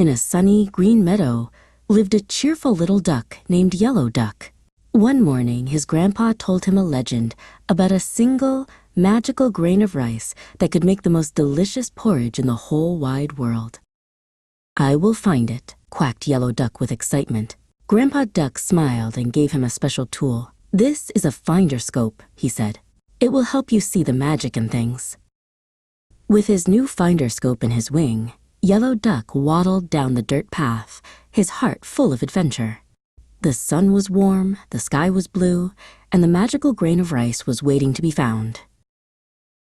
In a sunny, green meadow lived a cheerful little duck named LittleDuck. One morning, his grandpa told him a legend about a single, magical grain of rice that could make the most delicious porridge in the whole wide world. "I will find it," quacked LittleDuck with excitement. Grandpa Duck smiled and gave him a special tool. "This is a finder scope," he said. "It will help you see the magic in things." With his new finder scope in his wing, LittleDuck waddled down the dirt path, his heart full of adventure. The sun was warm, the sky was blue, and the magical grain of rice was waiting to be found.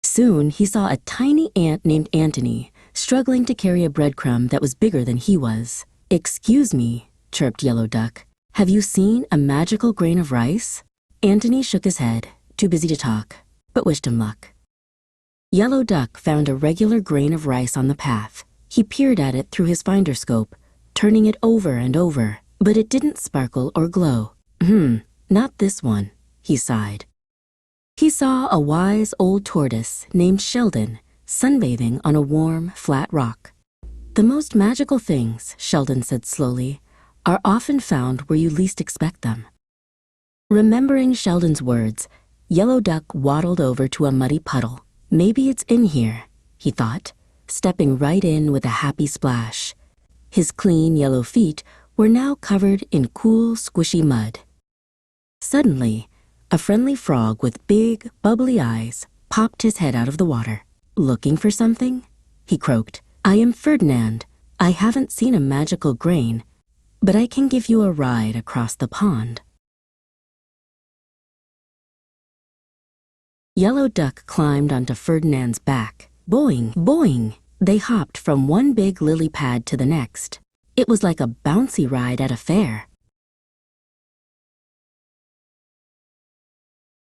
Soon he saw a tiny ant named Antony struggling to carry a breadcrumb that was bigger than he was. "Excuse me," chirped LittleDuck. "Have you seen a magical grain of rice?" Antony shook his head, too busy to talk, but wished him luck. LittleDuck found a regular grain of rice on the path. He peered at it through his finder scope, turning it over and over, but it didn't sparkle or glow. Not this one," he sighed. He saw a wise old tortoise named Sheldon sunbathing on a warm, flat rock. "The most magical things," Sheldon said slowly, "are often found where you least expect them." Remembering Sheldon's words, LittleDuck waddled over to a muddy puddle. "Maybe it's in here," he thought, stepping right in with a happy splash. His clean yellow feet were now covered in cool, squishy mud. Suddenly, a friendly frog with big, bubbly eyes popped his head out of the water. "Looking for something?" he croaked. "I am Ferdinand. I haven't seen a magical grain, but I can give you a ride across the pond." LittleDuck climbed onto Ferdinand's back. Boing, boing! They hopped from one big lily pad to the next. It was like a bouncy ride at a fair.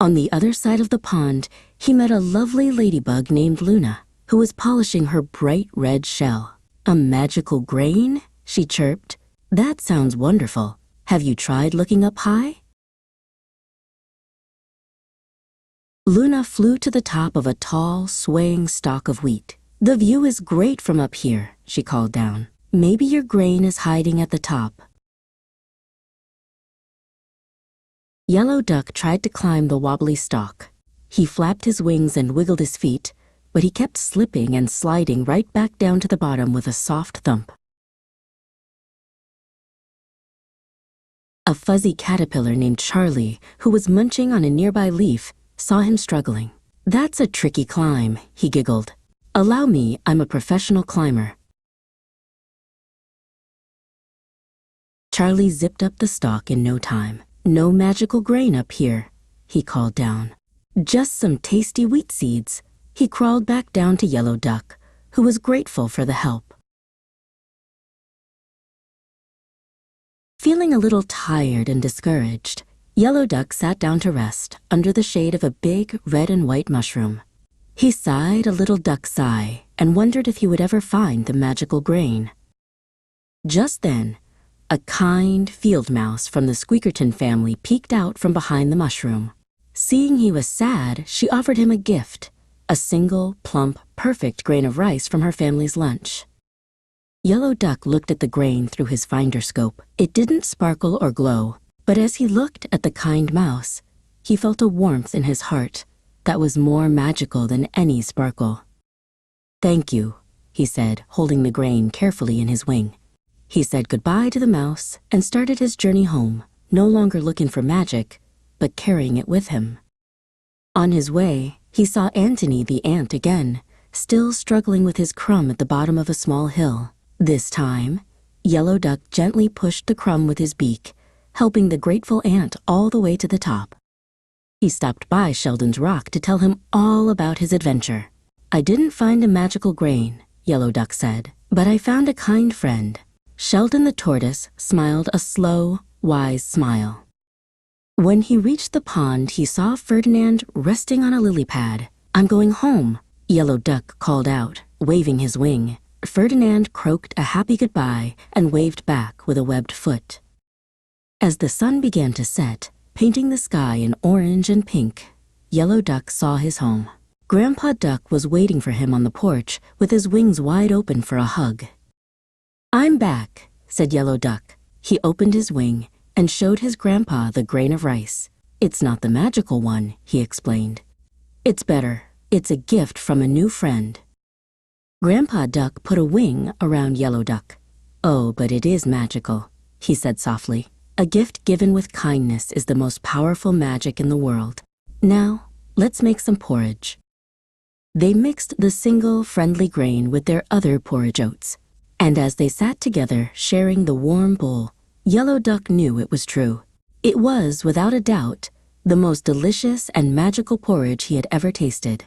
On the other side of the pond, he met a lovely ladybug named Luna, who was polishing her bright red shell. "A magical grain?" she chirped. "That sounds wonderful. Have you tried looking up high?" Luna flew to the top of a tall, swaying stalk of wheat. "The view is great from up here," she called down. "Maybe your grain is hiding at the top." LittleDuck tried to climb the wobbly stalk. He flapped his wings and wiggled his feet, but he kept slipping and sliding right back down to the bottom with a soft thump. A fuzzy caterpillar named Charlie, who was munching on a nearby leaf, saw him struggling. "That's a tricky climb," he giggled. "Allow me, I'm a professional climber." Charlie zipped up the stalk in no time. "No magical grain up here," he called down. "Just some tasty wheat seeds." He crawled back down to LittleDuck, who was grateful for the help. Feeling a little tired and discouraged, LittleDuck sat down to rest under the shade of a big red and white mushroom. He sighed a little duck sigh and wondered if he would ever find the magical grain. Just then, a kind field mouse from the Squeakerton family peeked out from behind the mushroom. Seeing he was sad, she offered him a gift, a single, plump, perfect grain of rice from her family's lunch. LittleDuck looked at the grain through his finder scope. It didn't sparkle or glow, but as he looked at the kind mouse, he felt a warmth in his heart that was more magical than any sparkle. "Thank you," he said, holding the grain carefully in his wing. He said goodbye to the mouse and started his journey home, no longer looking for magic, but carrying it with him. On his way, he saw Antony the ant again, still struggling with his crumb at the bottom of a small hill. This time, LittleDuck gently pushed the crumb with his beak, helping the grateful ant all the way to the top. He stopped by Sheldon's rock to tell him all about his adventure. "I didn't find a magical grain," LittleDuck said, "but I found a kind friend." Sheldon the tortoise smiled a slow, wise smile. When he reached the pond, he saw Ferdinand resting on a lily pad. "I'm going home," LittleDuck called out, waving his wing. Ferdinand croaked a happy goodbye and waved back with a webbed foot. As the sun began to set, painting the sky in orange and pink, LittleDuck saw his home. Grandpa Duck was waiting for him on the porch with his wings wide open for a hug. "I'm back," said Yellow Duck. He opened his wing and showed his grandpa the grain of rice. "It's not the magical one," he explained. "It's better. It's a gift from a new friend." Grandpa Duck put a wing around Yellow Duck. "Oh, but it is magical," he said softly. "A gift given with kindness is the most powerful magic in the world. Now, let's make some porridge." They mixed the single friendly grain with their other porridge oats. And as they sat together sharing the warm bowl, Yellow Duck knew it was true. It was, without a doubt, the most delicious and magical porridge he had ever tasted.